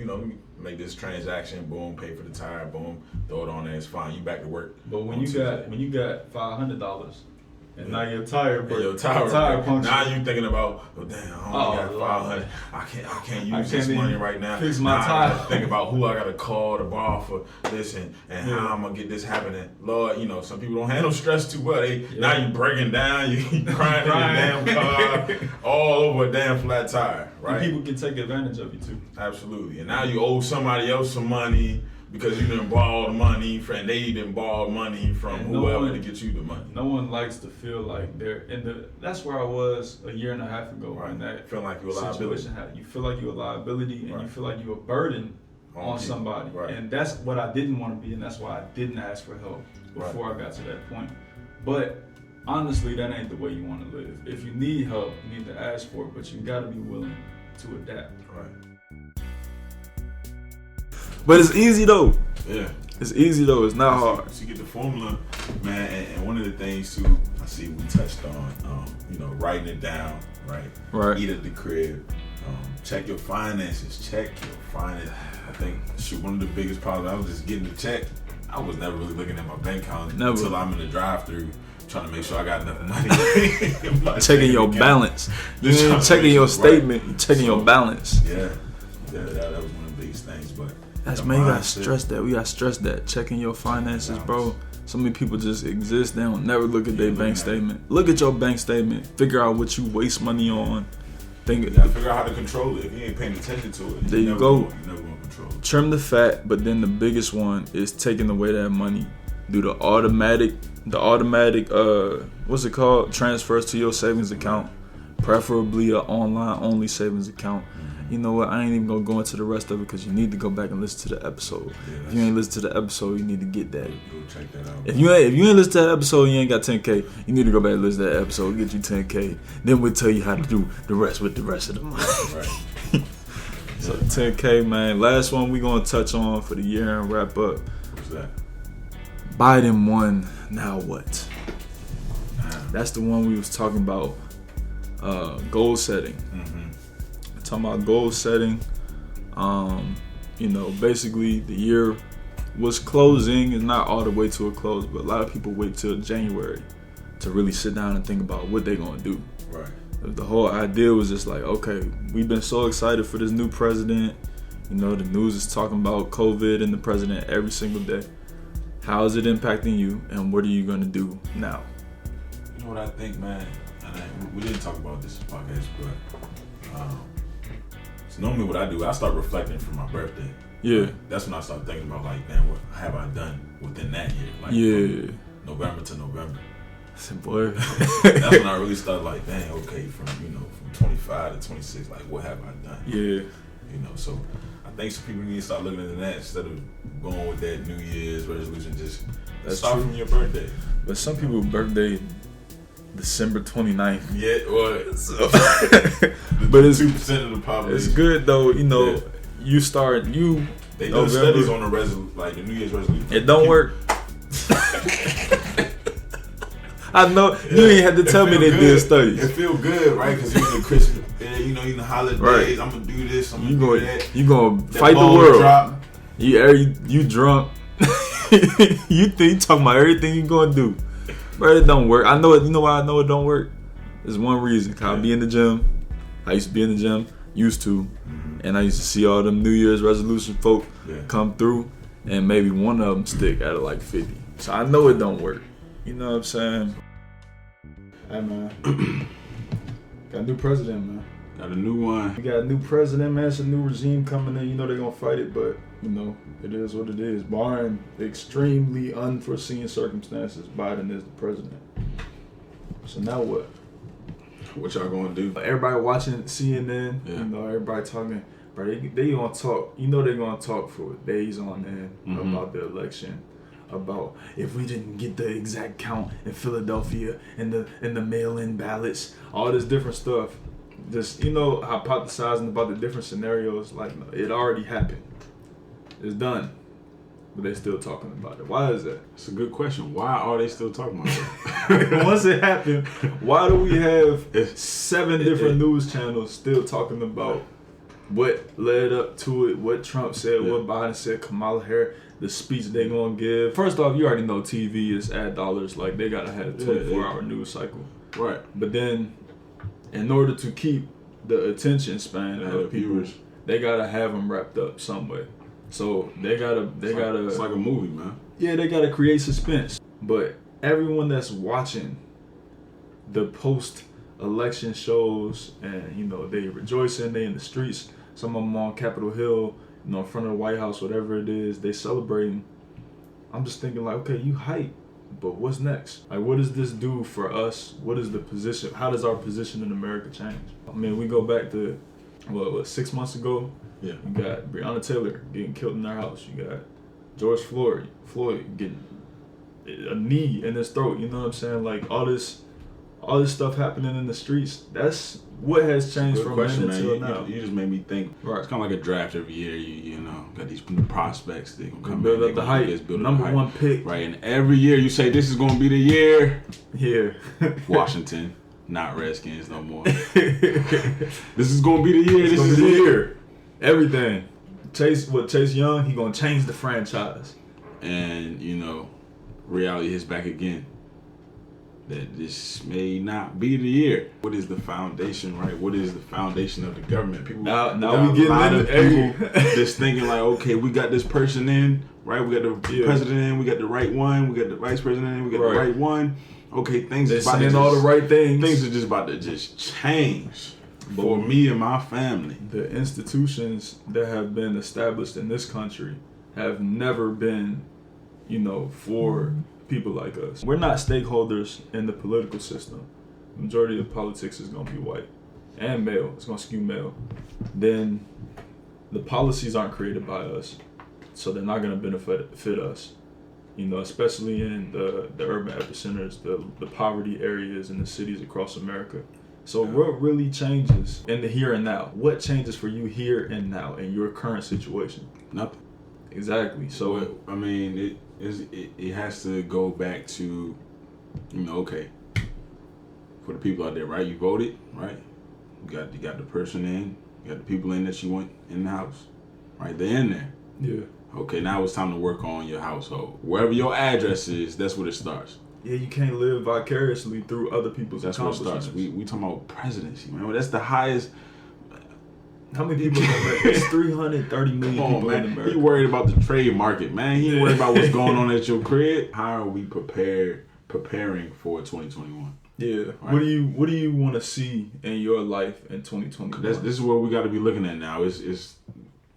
make this transaction, boom, pay for the tire, boom, throw it on there, it's fine. You back to work. But when you got $500 and now your tire punctured. Now you thinking about, oh damn, I only got 500. I can't use this money right now. Fix my tire. I gotta think about who I gotta call to borrow for this and how I'm gonna get this happening. Lord, some people don't handle stress too well. Now you breaking down, you crying in your damn car, all over a damn flat tire, right? And people can take advantage of you too. Absolutely. And now you owe somebody else some money because you didn't borrow the money and they didn't borrow money from whoever to get you the money. No one likes to feel like they're in that's where I was a year and a half ago. Right. In that feeling like you're a liability. You feel like you're a liability and you feel like you're a burden on somebody. Right. And that's what I didn't want to be, and that's why I didn't ask for help before I got to that point. But honestly, that ain't the way you want to live. If you need help, you need to ask for it, but you got to be willing to adapt. Right. But it's easy though. Yeah. It's easy though. It's not hard. So you get the formula, man. And one of the things too, I see we touched on, writing it down, right? Right. Eat at the crib. Check your finances. Check your finances. I think one of the biggest problems, I was just getting the check. I was never really looking at my bank account until I'm in the drive-through, trying to make sure I got enough money. Checking your balance. You ain't checking your statement. Right. Checking your balance. Yeah. That was one of the biggest things, but. That's man, you gotta stress that. We gotta stress that. Checking your finances, bro. So many people just exist. They don't never look at their bank statement. Look at your bank statement. Figure out what you waste money on. You gotta figure out how to control it. If you ain't paying attention to it, there you go. You're never gonna control it. Trim the fat, but then the biggest one is taking away that money. Do the automatic, what's it called? Transfers to your savings account. Preferably an online only savings account. You know what? I ain't even gonna go into the rest of it because you need to go back and listen to the episode. If you ain't listen to the episode, you need to get that. Go check that out. If you ain't listen to that episode, you ain't got 10K. You need to go back and listen to that episode, get you 10K. Then we'll tell you how to do the rest with the rest of the money. Right. So 10K, man. Last one we gonna touch on for the year and wrap up. What's that? Biden won. Now what? That's the one we was talking about. Goal setting. Mm-hmm. Talking about goal setting. Basically the year was closing. It's not all the way to a close, but a lot of people wait till January to really sit down and think about what they're gonna do. Right. The whole idea was just like, okay, we've been so excited for this new president. The news is talking about COVID and the president every single day. How is it impacting you, and what are you gonna do now? You know what I think, man? And we didn't talk about this podcast, but normally what I do, I start reflecting from my birthday. Yeah. That's when I start thinking about, like, man, what have I done within that year? Like, from November to November. Boy. That's when I really start like, dang, okay, from 25 to 26, like, what have I done? Yeah. So I think some people need to start looking into that instead of going with that New Year's resolution. Just start from your birthday. But some people's birthday December 29th. Yeah, well, but it's 2% of the population. It's good though, you start They do studies on the New Year's resolution. It don't work. I know you ain't had to tell me they did studies. It feel good, right? Because you're in the Christmas, in the holidays. Right. I'm gonna do this. I'm gonna do that. You gonna fight the world. Drop. You drunk. you talking about everything you gonna do, but it don't work. I know it. You know why I know it don't work? There's one reason. Cause I be in the gym. I used to be in the gym. Used to, and I used to see all them New Year's resolution folk come through, and maybe one of them stick out of like 50. So I know it don't work. You know what I'm saying? Hey man, got a new president, man. Got a new one. We got a new president, man. It's a new regime coming in. You know they're gonna fight it, but you know it is what it is. Barring extremely unforeseen circumstances, Biden is the president. So now what? What y'all gonna do? Everybody watching CNN, you know, everybody talking, bro, they gonna talk, you know they're gonna talk for days on end about the election, about if we didn't get the exact count in Philadelphia and the mail-in ballots, all this different stuff. Just, you know, hypothesizing about the different scenarios, like it already happened. It's done. But they're still talking about it. Why is that? It's a good question. Why are they still talking about it? Once it happened, why do we have 7 different news channels still talking about what led up to it, what Trump said, what Biden said, Kamala Harris, the speech they gonna give? First off, you already know TV is ad dollars. Like, they gotta have a 24-hour news cycle. Right. But then, in order to keep the attention span of people, they gotta have them wrapped up some way. So they gotta. It's like a movie, man. Yeah, they gotta create suspense. But everyone that's watching the post-election shows, and you know they rejoicing, they in the streets. Some of them on Capitol Hill, you know, in front of the White House, whatever it is, they celebrating. I'm just thinking like, okay, you hype, but what's next? Like, what does this do for us? What is the position? How does our position in America change? I mean, we go back to what 6 months ago. Yeah. You got Breonna Taylor getting killed in their house. You got George Floyd getting a knee in his throat. You know what I'm saying? Like all this stuff happening in the streets. That's what has changed from then until now. You just made me think. Right. It's kind of like a draft every year. You know, got these new prospects. They gonna come build up the hype. Number one pick. Right. And every year you say this is gonna be the year. Yeah. Washington, not Redskins no more. This is gonna be the year. This is the year. Everything. Chase Young, he gonna change the franchise. And, you know, reality hits back again. That this may not be the year. What is the foundation, right? What is the foundation of the government? People now we getting into people just thinking like, okay, we got this person in, right? We got the president in, we got the right one, we got the vice president in, we got the right one. Okay, things they're is about saying to all the right things. Things are just about to just change. For me and my family. The institutions that have been established in this country have never been, you know, for people like us. We're not stakeholders in the political system. The majority of politics is going to be white and male. It's going to skew male. Then the policies aren't created by us, so they're not going to benefit us. You know, especially in the urban epicenters, the poverty areas in the cities across America. So what really changes in the here and now? What changes for you here and now in your current situation? Nothing. Exactly. So well, I mean, it has to go back to, you know, okay, for the people out there, right? You voted, right? You got the person in, you got the people in that you want in the house, right? They're in there. Yeah. Okay, now it's time to work on your household. Wherever your address is, that's where it starts. Yeah, you can't live vicariously through other people's accomplishments. That's where it starts. We talking about presidency, man. That's the highest. How many people? It's 330 million people in America. He worried about the trade market, man. He worried about what's going on at your crib. How are we preparing for 2021? Yeah. Right? What do you want to see in your life in 2021? This is what we got to be looking at now. It's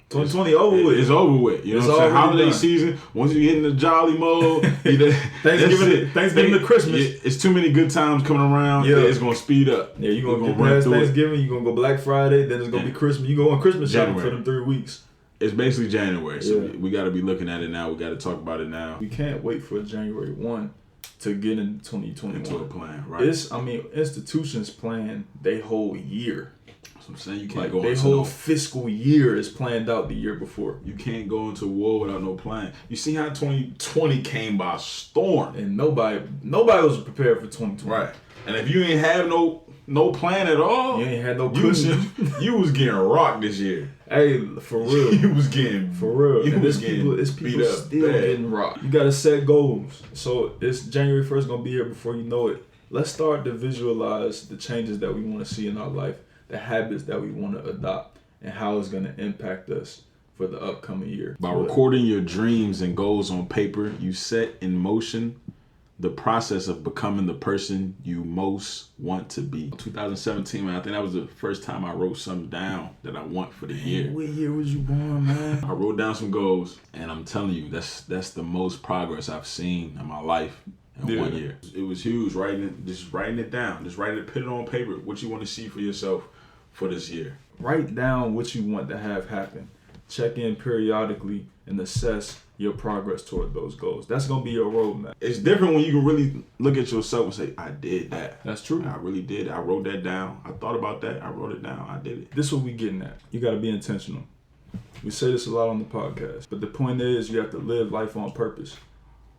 2020 over with. It's over with. You know what I'm saying? Holiday season, once you get in the jolly mode, Thanksgiving to Christmas. It's too many good times coming around. Yeah. It's going to speed up. Yeah, you're going to go past Thanksgiving, you're going to go Black Friday, then it's going to be Christmas. You go on Christmas shopping for them 3 weeks. It's basically January, so we got to be looking at it now. We got to talk about it now. We can't wait for January 1 to get into 2021. Into a plan, right? Institutions plan their whole year. I'm saying. You can't Like go their into whole fiscal year is planned out the year before. You can't go into war without no plan. You see how 2020 came by storm, and nobody was prepared for 2020. Right. And if you ain't have no plan at all, you ain't had no cushion. You was getting rocked this year. Hey, for real. You was getting for real. You and was it's people beat up still bad. getting rocked. You gotta set goals. So it's January 1st gonna be here before you know it. Let's start to visualize the changes that we want to see in our life, the habits that we want to adopt, and how it's gonna impact us for the upcoming year. By recording your dreams and goals on paper, you set in motion the process of becoming the person you most want to be. 2017, man, I think that was the first time I wrote something down that I want for the year. What year was you born, man? I wrote down some goals, and I'm telling you, that's the most progress I've seen in my life in 1 year. It was huge, writing it down, put it on paper, what you want to see for yourself for this year. Write down what you want to have happen. Check in periodically and assess your progress toward those goals. That's going to be your roadmap. It's different when you can really look at yourself and say, I did that. That's true. I really did. I wrote that down. I thought about that. I wrote it down. I did it. This is what we getting at. You got to be intentional. We say this a lot on the podcast, but the point is you have to live life on purpose.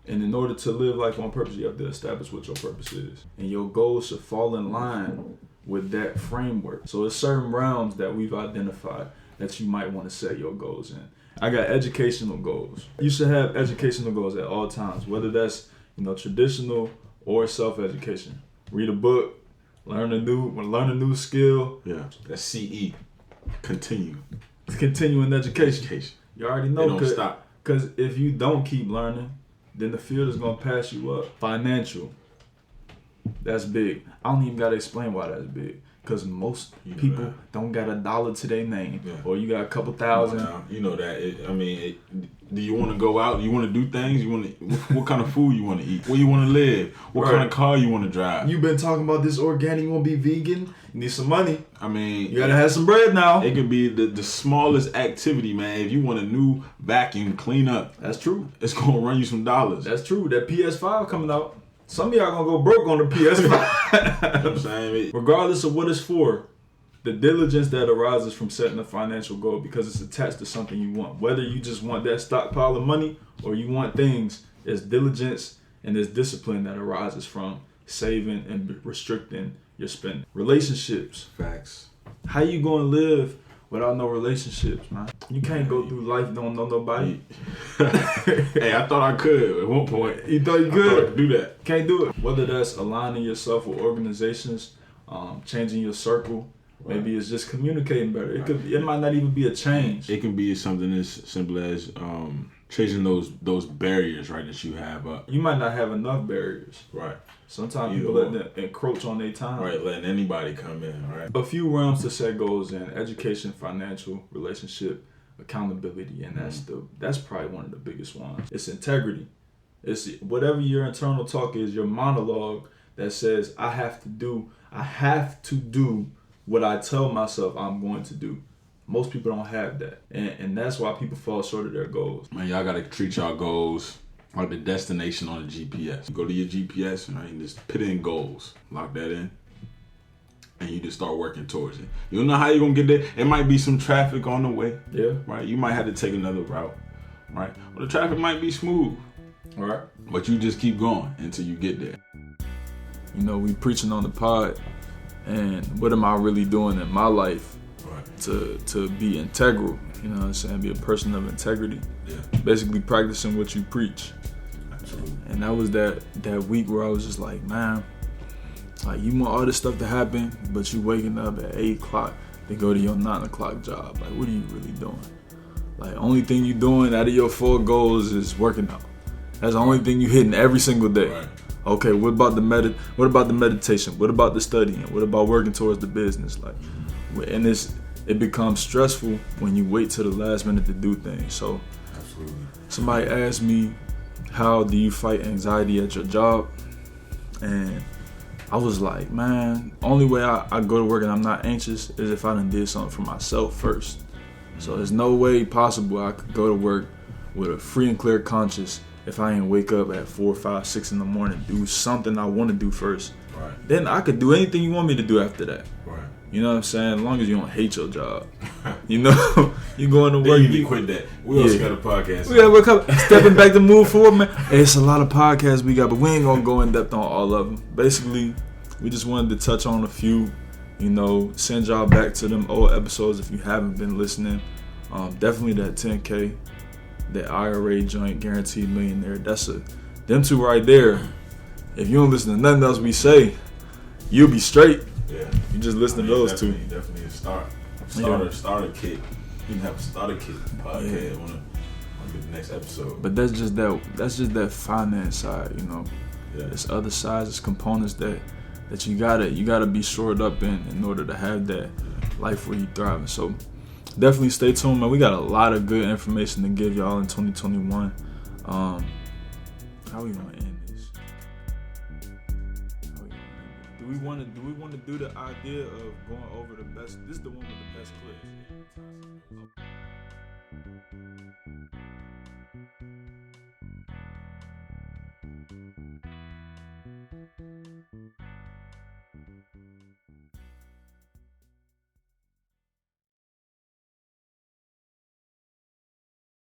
And in order to live life on purpose, you have to establish what your purpose is. And your goals should fall in line with that framework. So there's certain realms that we've identified that you might want to set your goals in. I got educational goals. You should have educational goals at all times, whether that's traditional or self-education. Read a book, learn a new skill. Yeah, that's CE. Continuing education. You already know. They don't stop. Because if you don't keep learning, then the field is going to pass you up. Financial. That's big. I don't even got to explain why that's big. Because most people don't got $1 to their name. Yeah. Or you got a couple thousand. You know that. Do you want to go out? Do you want to do things? What kind of food you want to eat? Where you want to live? What kind of car you want to drive? You've been talking about this organic. You want to be vegan? You need some money. You got to have some bread now. It could be the smallest activity, man. If you want a new vacuum, clean up. That's true. It's going to run you some dollars. That's true. That PS5 coming out. Some of y'all gonna go broke on the PS5. I'm saying, regardless of what it's for, the diligence that arises from setting a financial goal, because it's attached to something you want. Whether you just want that stockpile of money or you want things, there's diligence and there's discipline that arises from saving and restricting your spending. Relationships. Facts. How you gonna live without no relationships, man? You can't go through life don't know nobody. Hey, I thought I could at one point. You thought you could? I thought I could do that. Can't do it. Whether that's aligning yourself with organizations, changing your circle, maybe it's just communicating better. It might not even be a change. It can be something as simple as changing those barriers, right, that you have up. You might not have enough barriers. Right. Sometimes people let them encroach on their time. Right, letting anybody come in, right? A few realms to set goals in: education, financial, relationship, accountability, and that's probably one of the biggest ones. It's integrity. It's whatever your internal talk is, your monologue that says, I have to do what I tell myself I'm going to do. Most people don't have that. And that's why people fall short of their goals. Man, y'all gotta treat y'all goals like the destination on the GPS. You go to your GPS, right, and just put in goals. Lock that in. And you just start working towards it. You don't know how you're gonna get there. It might be some traffic on the way. Yeah. Right? You might have to take another route. Right? Or the traffic might be smooth. All right. But you just keep going until you get there. We preaching on the pod, and what am I really doing in my life to be integral? You know what I'm saying? Be a person of integrity. Yeah. Basically practicing what you preach. Absolutely. And that was that week where I was just like, man, like you want all this stuff to happen, but you waking up at 8 o'clock to go to your 9 o'clock job. Like, what are you really doing? Like, only thing you doing out of your 4 goals is working out. That's the only thing you hitting every single day. Right. Okay, what about the meditation? What about the studying? What about working towards the business? Like, and it becomes stressful when you wait till the last minute to do things. So, absolutely. Somebody asked me, how do you fight anxiety at your job? And I was like, man, only way I go to work and I'm not anxious is if I done did something for myself first. So there's no way possible I could go to work with a free and clear conscience if I ain't wake up at 4, 5, 6 in the morning, do something I want to do first. Right. Then I could do anything you want me to do after that. Right. You know what I'm saying? As long as you don't hate your job. You know, you going to work. You need to quit that. We also got a podcast. We got stepping back to move forward, man. Hey, it's a lot of podcasts we got, but we ain't gonna go in depth on all of them. Basically, we just wanted to touch on a few. You know, send y'all back to them old episodes if you haven't been listening. Definitely that 10K, that IRA joint, guaranteed millionaire. Them two right there. If you don't listen to nothing else we say, you'll be straight. Yeah. You just listen to those two. Definitely a starter kit. You can have a starter kit podcast on the next episode. But that's just that finance side, you know. Yeah. There's other sides, there's components that you gotta be shored up in order to have that life where you thriving. So definitely stay tuned, man. We got a lot of good information to give y'all in 2021. How we gonna end this? Do we want to do the idea of going over the best? This is the one with the best clips.